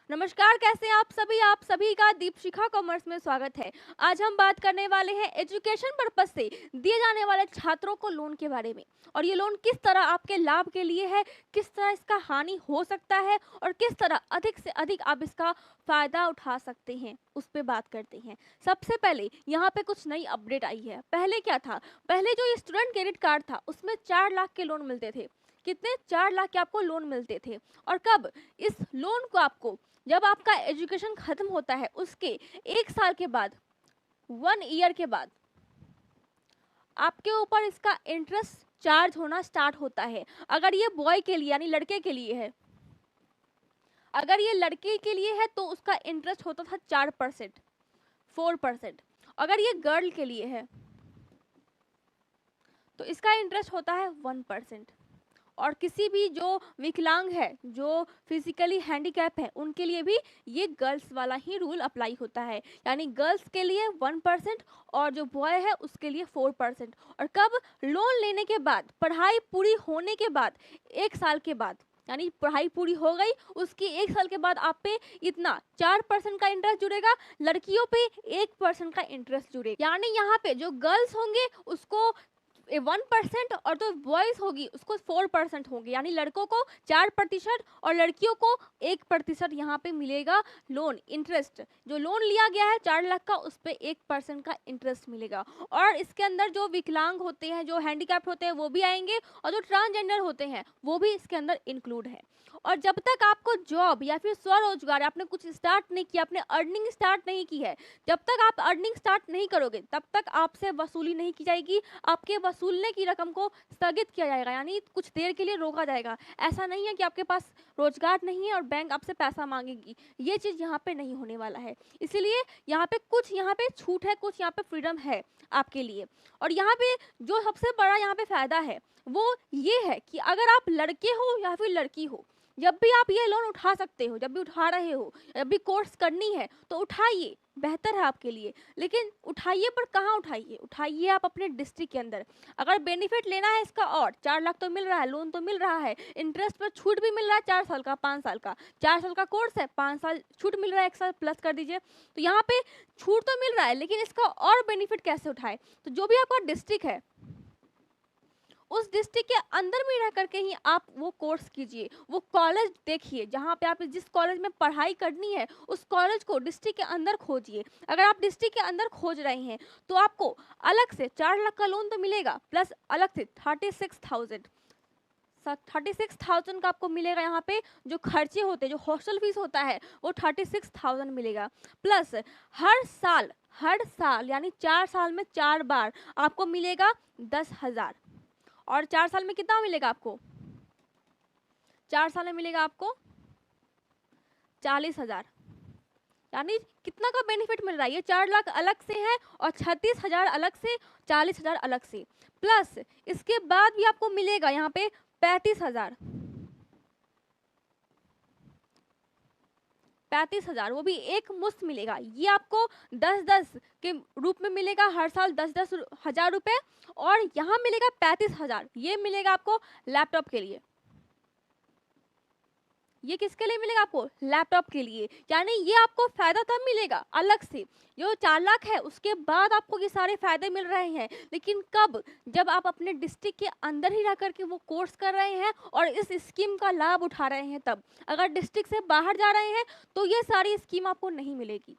नमस्कार, कैसे हैं आप सभी का दीपशिखा कॉमर्स में स्वागत है। आज हम बात करने वाले हैं एजुकेशन पर्पस से दिए जाने वाले छात्रों को लोन के बारे में, और ये लोन किस तरह आपके लाभ के लिए है, किस तरह इसका हानि हो सकता है और किस तरह अधिक से अधिक आप इसका फायदा उठा सकते हैं, उस पे बात करते हैं। सबसे पहले यहाँ पे कुछ नई अपडेट आई है। पहले क्या था, पहले जो ये स्टूडेंट क्रेडिट कार्ड था उसमें 4 लाख के लोन मिलते थे। कितने? 4 लाख के आपको लोन मिलते थे। और कब? इस लोन को आपको जब आपका एजुकेशन खत्म होता है उसके 1 साल के बाद, 1 ईयर के बाद आपके ऊपर इसका इंटरेस्ट चार्ज होना स्टार्ट होता है। अगर ये बॉय के लिए यानी लड़के के लिए है, अगर ये लड़के के लिए है तो उसका इंटरेस्ट होता था 4%, 4%। अगर ये गर्ल के लिए है तो इसका इंटरेस्ट होता है 1%। और किसी भी जो विकलांग है, जो फिजिकली हैंडीकैप है, उनके लिए भी ये गर्ल्स वाला ही रूल अप्लाई होता है। यानी गर्ल्स के लिए 1% और जो बॉय है उसके लिए 4%। और कब? लोन लेने के बाद, पढ़ाई पूरी होने के बाद, 1 साल के बाद, यानी पढ़ाई पूरी हो गई उसकी 1 साल के बाद आप पे इतना 4% का इंटरेस्ट जुड़ेगा, लड़कियों पे 1% का इंटरेस्ट जुड़ेगा। यानी यहाँ पे जो गर्ल्स होंगे उसको 1% और जो बॉयज होगी उसको 4% होंगे। यानी लड़कों को 4% और लड़कियों को 1% यहाँ पे मिलेगा लोन इंटरेस्ट। जो लोन लिया गया है 4 लाख का, उस पर 1% का इंटरेस्ट मिलेगा। और इसके अंदर जो विकलांग होते हैं, जो हैंडीकैप्ड होते हैं, वो भी आएंगे, और जो ट्रांसजेंडर होते हैं वो भी इसके अंदर इंक्लूड है। और जब तक आपको जॉब या फिर स्वरोजगार, आपने कुछ स्टार्ट नहीं किया, आपने अर्निंग स्टार्ट नहीं की है, जब तक आप अर्निंग स्टार्ट नहीं करोगे तब तक आपसे वसूली नहीं की जाएगी। आपके वसूलने की रकम को स्थगित किया जाएगा, यानी कुछ देर के लिए रोका जाएगा। ऐसा नहीं है कि आपके पास रोजगार नहीं है और बैंक आपसे पैसा मांगेगी, ये चीज़ यहाँ पे नहीं होने वाला है। इसीलिए यहाँ पे कुछ यहाँ पे छूट है, कुछ यहाँ पे फ्रीडम है आपके लिए। और यहाँ पे जो सबसे बड़ा यहाँ पे फायदा है वो ये है कि अगर आप लड़के हो या फिर लड़की हो, जब भी आप ये लोन उठा सकते हो, जब भी उठा रहे हो, जब भी कोर्स करनी है तो उठाइए, बेहतर है आपके लिए। लेकिन उठाइए, पर कहाँ उठाइए? उठाइए आप अपने डिस्ट्रिक्ट के अंदर। अगर बेनिफिट लेना है इसका, और 4 लाख तो मिल रहा है, लोन तो मिल रहा है, इंटरेस्ट पर छूट भी मिल रहा है 4 साल का, 5 साल का। 4 साल का कोर्स है, 5 साल छूट मिल रहा है, 1 साल प्लस कर दीजिए। तो यहाँ पे छूट तो मिल रहा है, लेकिन इसका और बेनिफिट कैसे उठाए? तो जो भी आपका डिस्ट्रिक्ट है उस डिस्ट्रिक्ट के अंदर में रह करके ही आप वो कोर्स कीजिए, वो कॉलेज देखिए, जहाँ पे आप जिस कॉलेज में पढ़ाई करनी है उस कॉलेज को डिस्ट्रिक्ट के अंदर खोजिए। अगर आप डिस्ट्रिक्ट के अंदर खोज रहे हैं तो आपको अलग से 4 लाख का लोन तो मिलेगा, प्लस अलग से 36,000 का आपको मिलेगा। यहाँ पे जो खर्चे होते हैं, जो हॉस्टल फीस होता है, वो 36,000 मिलेगा। प्लस हर साल यानी 4 साल में 4 बार आपको मिलेगा 10,000। और 4 साल में कितना मिलेगा आपको? 4 साल में मिलेगा आपको 40,000। यानी कितना का बेनिफिट मिल रहा है? ये 4 लाख अलग से है और 36,000 अलग से, 40,000 अलग से। प्लस इसके बाद भी आपको मिलेगा यहाँ पे 35,000, 35,000 वो भी एक मुश्त मिलेगा। ये आपको 10-10 के रूप में मिलेगा, हर साल 10-10 हजार रुपए। और यहाँ मिलेगा 35,000, ये मिलेगा आपको लैपटॉप के लिए। ये किसके लिए मिलेगा? आपको लैपटॉप के लिए। यानी ये आपको फायदा तब मिलेगा अलग से, जो 4 लाख है उसके बाद आपको ये सारे फायदे मिल रहे हैं। लेकिन कब? जब आप अपने डिस्ट्रिक्ट के अंदर ही रह करके वो कोर्स कर रहे हैं और इस स्कीम का लाभ उठा रहे हैं तब। अगर डिस्ट्रिक्ट से बाहर जा रहे हैं तो ये सारी स्कीम आपको नहीं मिलेगी।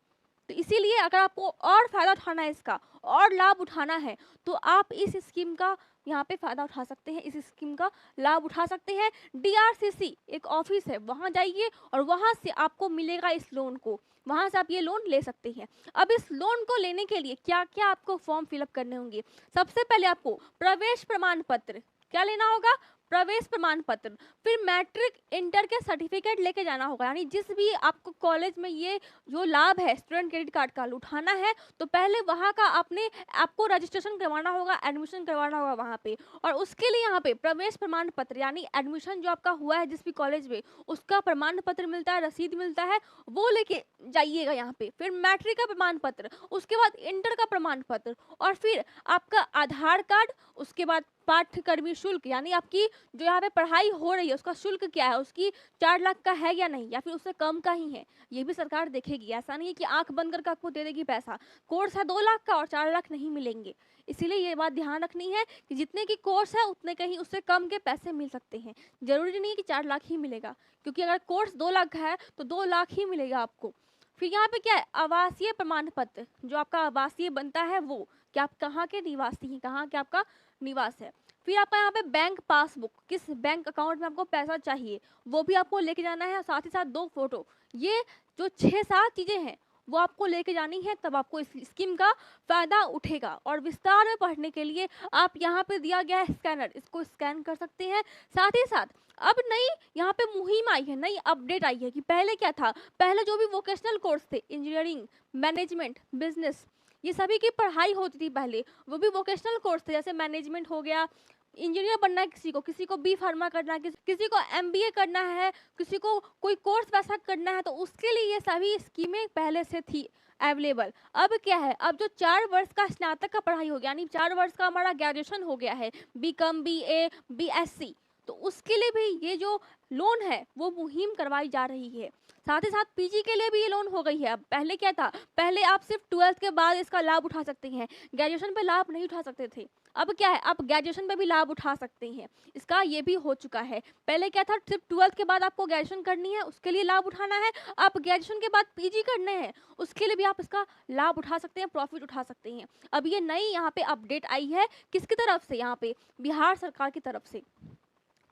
तो इसीलिए अगर आपको और फायदा उठाना है, इसका और लाभ उठाना है, तो आप इस स्कीम का यहाँ पे फायदा उठा सकते हैं, इस स्कीम का लाभ उठा सकते हैं। डीआरसीसी एक ऑफिस है, वहाँ जाइए और वहाँ से आपको मिलेगा इस लोन को, वहाँ से आप ये लोन ले सकते हैं। अब इस लोन को लेने के लिए क्या क्या आपको फॉर्म फिलअप करने होंगे? सबसे पहले आपको प्रवेश प्रमाण पत्र क्या लेना होगा? प्रवेश प्रमाण पत्र। फिर मैट्रिक इंटर के सर्टिफिकेट लेके जाना होगा। यानी जिस भी आपको कॉलेज में ये जो लाभ है स्टूडेंट क्रेडिट कार्ड का उठाना है, तो पहले वहाँ का आपको रजिस्ट्रेशन करवाना होगा, एडमिशन करवाना होगा वहाँ पे। और उसके लिए यहाँ पे प्रवेश प्रमाण पत्र यानी एडमिशन जो आपका हुआ है जिस भी कॉलेज में, उसका प्रमाण पत्र मिलता है, रसीद मिलता है, वो लेके जाइएगा यहाँ पे। फिर मैट्रिक का प्रमाण पत्र, उसके बाद इंटर का प्रमाण पत्र, और फिर आपका आधार कार्ड, उसके बाद पाठ्यक्रमी शुल्क यानी आपकी जो यहाँ पे पढ़ाई हो रही है उसका शुल्क क्या है, उसकी 4 लाख का है या नहीं, या फिर उससे कम का ही है, ये भी सरकार देखेगी। ऐसा नहीं है कि आंख बंद करके आपको दे देगी पैसा। कोर्स है 2 लाख का और 4 लाख नहीं मिलेंगे। इसीलिए ये बात ध्यान रखनी है कि जितने की कोर्स है उतने का ही उससे कम के पैसे मिल सकते हैं। जरूरी नहीं है कि 4 लाख ही मिलेगा, क्योंकि अगर कोर्स 2 लाख का है तो 2 लाख ही मिलेगा आपको। फिर यहाँ पे क्या है, आवासीय प्रमाण पत्र, जो आपका आवासीय बनता है वो, कि आप कहाँ के निवासी हैं, कहाँ के आपका निवास है। फिर आपका यहाँ पे बैंक पासबुक, किस बैंक अकाउंट में आपको पैसा चाहिए वो भी आपको लेके जाना है, और साथ ही साथ 2 फोटो। ये जो 6-7 चीजें हैं वो आपको लेके जानी है, तब आपको इस स्कीम का फायदा उठेगा। और विस्तार में पढ़ने के लिए आप यहाँ पे दिया गया है स्कैनर, इसको स्कैन कर सकते हैं। साथ ही साथ अब नई यहाँ पे मुहिम आई है, नई अपडेट आई है कि पहले क्या था, पहले जो भी वोकेशनल कोर्स थे, इंजीनियरिंग, मैनेजमेंट, बिजनेस, ये सभी की पढ़ाई होती थी पहले, वो भी वोकेशनल कोर्स थे। जैसे मैनेजमेंट हो गया, इंजीनियर बनना है किसी को बी फार्मा करना है, किसी को एमबीए करना है, किसी को कोई कोर्स वैसा करना है, तो उसके लिए ये सभी स्कीमें पहले से थी अवेलेबल। अब क्या है, अब जो 4 वर्ष का स्नातक का पढ़ाई हो गया, यानी 4 वर्ष का हमारा ग्रेजुएशन हो गया है, बीकॉम, बीए, बीएससी, तो उसके लिए भी ये जो लोन है वो मुहिम करवाई जा रही है। साथ ही साथ पीजी के लिए भी ये लोन हो गई है। अब पहले क्या था, पहले आप सिर्फ 12th के बाद इसका लाभ उठा सकते हैं, ग्रेजुएशन पे लाभ नहीं उठा सकते थे। अब क्या है, आप ग्रेजुएशन पे भी लाभ उठा सकते हैं, इसका ये भी हो चुका है। पहले क्या था, सिर्फ 12th के बाद आपको ग्रेजुएशन करनी है, उसके लिए लाभ उठाना है। आप ग्रेजुएशन के बाद पीजी करने हैं, उसके लिए भी आप इसका लाभ उठा सकते हैं, प्रॉफिट उठा सकते हैं। अब ये नई यहाँ पे अपडेट आई है, किसकी तरफ से, यहाँ पे बिहार सरकार की तरफ से।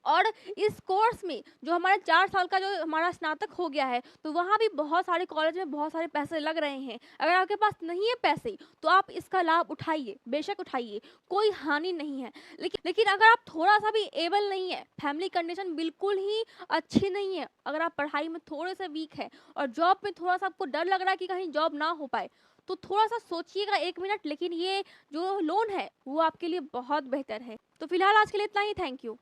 और इस कोर्स में जो हमारा 4 साल का जो हमारा स्नातक हो गया है, तो वहाँ भी बहुत सारे कॉलेज में बहुत सारे पैसे लग रहे हैं। अगर आपके पास नहीं है पैसे तो आप इसका लाभ उठाइए, बेशक उठाइए, कोई हानि नहीं है। लेकिन अगर आप थोड़ा सा भी एबल नहीं है, फैमिली कंडीशन बिल्कुल ही अच्छी नहीं है, अगर आप पढ़ाई में थोड़े से वीक है और जॉब में थोड़ा सा आपको डर लग रहा है कि कहीं जॉब ना हो पाए, तो थोड़ा सा सोचिएगा 1 मिनट। लेकिन ये जो लोन है वो आपके लिए बहुत बेहतर है। तो फिलहाल आज के लिए इतना ही। Thank you.